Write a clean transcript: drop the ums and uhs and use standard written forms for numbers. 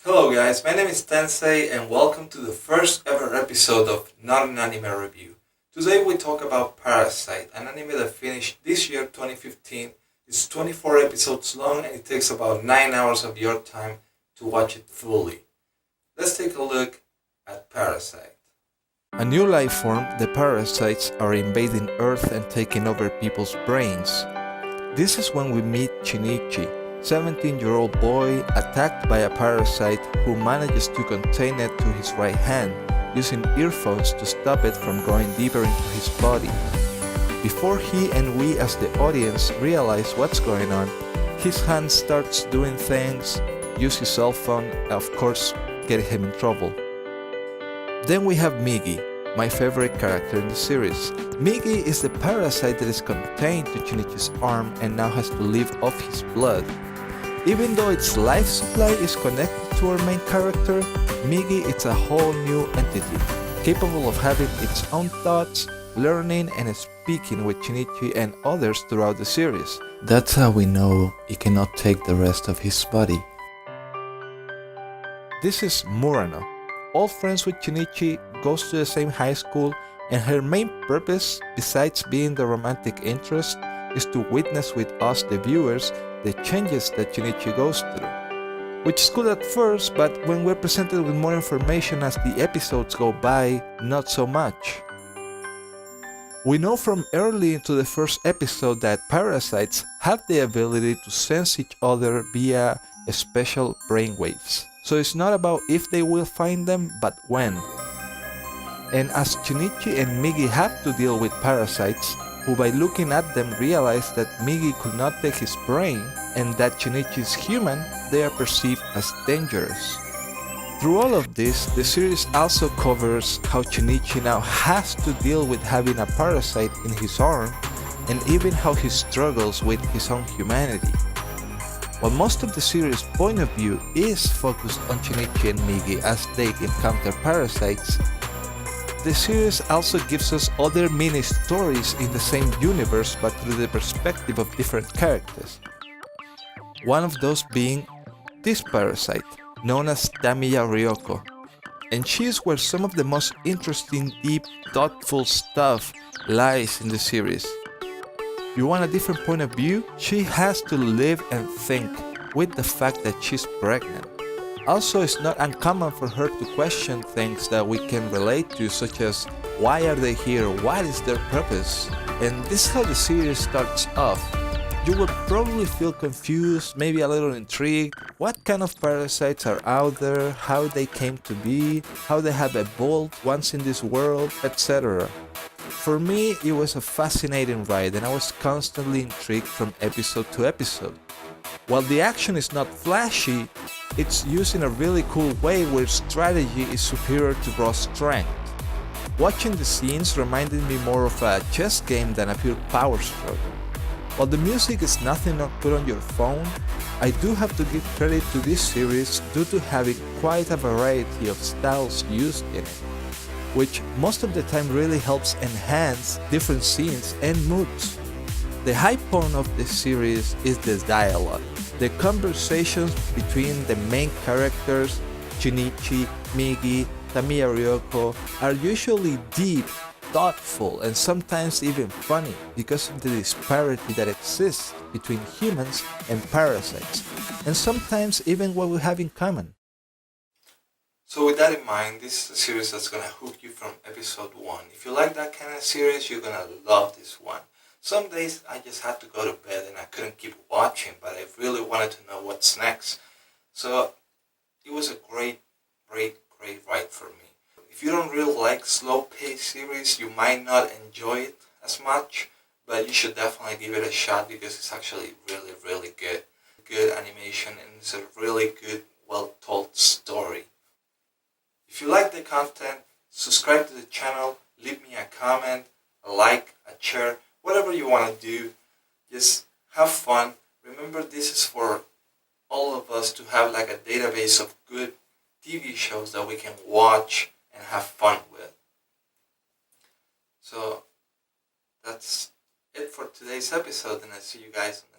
Hello guys, my name is Tensei and welcome to the first ever episode of Not an Anime Review. Today we talk about Parasyte, an anime that finished this year 2015. It's 24 episodes long and it takes about 9 hours of your time to watch it fully. Let's take a look at Parasyte. A new life form, the parasites, are invading Earth and taking over people's brains. This is when we meet Shinichi, 17-year-old boy attacked by a parasite who manages to contain it to his right hand, using earphones to stop it from going deeper into his body. Before he and we as the audience realize what's going on, his hand starts doing things, use his cell phone, of course getting him in trouble. Then we have Migi, my favorite character in the series. Migi is the parasite that is contained to Shinichi's arm and now has to live off his blood. Even though its life supply is connected to our main character, Migi is a whole new entity, capable of having its own thoughts, learning and speaking with Shinichi and others throughout the series. That's how we know it cannot take the rest of his body. This is Murano. Old friends with Shinichi, goes to the same high school, and her main purpose, besides being the romantic interest, is to witness with us the viewers the changes that Shinichi goes through. Which is good at first, but when we're presented with more information as the episodes go by, not so much. We know from early into the first episode that parasites have the ability to sense each other via special brainwaves. So it's not about if they will find them, but when. And as Shinichi and Migi have to deal with parasites, who by looking at them realize that Migi could not take his brain, and that Shinichi is human, they are perceived as dangerous. Through all of this, the series also covers how Shinichi now has to deal with having a parasite in his arm, and even how he struggles with his own humanity. While most of the series' point of view is focused on Shinichi and Migi as they encounter parasites, the series also gives us other mini stories in the same universe but through the perspective of different characters. One of those being this parasite, known as Tamiya Ryoko. And she is where some of the most interesting, deep, thoughtful stuff lies in the series. You want a different point of view? She has to live and think with the fact that she's pregnant. Also, it's not uncommon for her to question things that we can relate to, such as why are they here, what is their purpose? And this is how the series starts off. You will probably feel confused, maybe a little intrigued, what kind of parasites are out there, how they came to be, how they have evolved once in this world, etc. For me, it was a fascinating ride and I was constantly intrigued from episode to episode. While the action is not flashy, it's used in a really cool way where strategy is superior to raw strength. Watching the scenes reminded me more of a chess game than a pure power struggle. While the music is nothing to put on your phone, I do have to give credit to this series due to having quite a variety of styles used in it, which most of the time really helps enhance different scenes and moods. The high point of this series is the dialogue. The conversations between the main characters, Shinichi, Migi, Tamiya Ryoko, are usually deep, thoughtful, and sometimes even funny because of the disparity that exists between humans and parasites, and sometimes even what we have in common. So with that in mind, this is a series that's gonna hook you from episode 1. If you like that kind of series, you're gonna love this one. Some days I just had to go to bed and I couldn't keep watching, but I really wanted to know what's next. So it was a great ride for me. If you don't really like slow-paced series, you might not enjoy it as much, but you should definitely give it a shot because it's actually really good. Good animation and it's a really good, well-told story. If you like the content, subscribe to the channel, leave me a comment, a like, a share, whatever you want to do. Just have fun. Remember, this is for all of us to have like a database of good TV shows that we can watch and have fun with. So that's it for today's episode, and I'll see you guys on the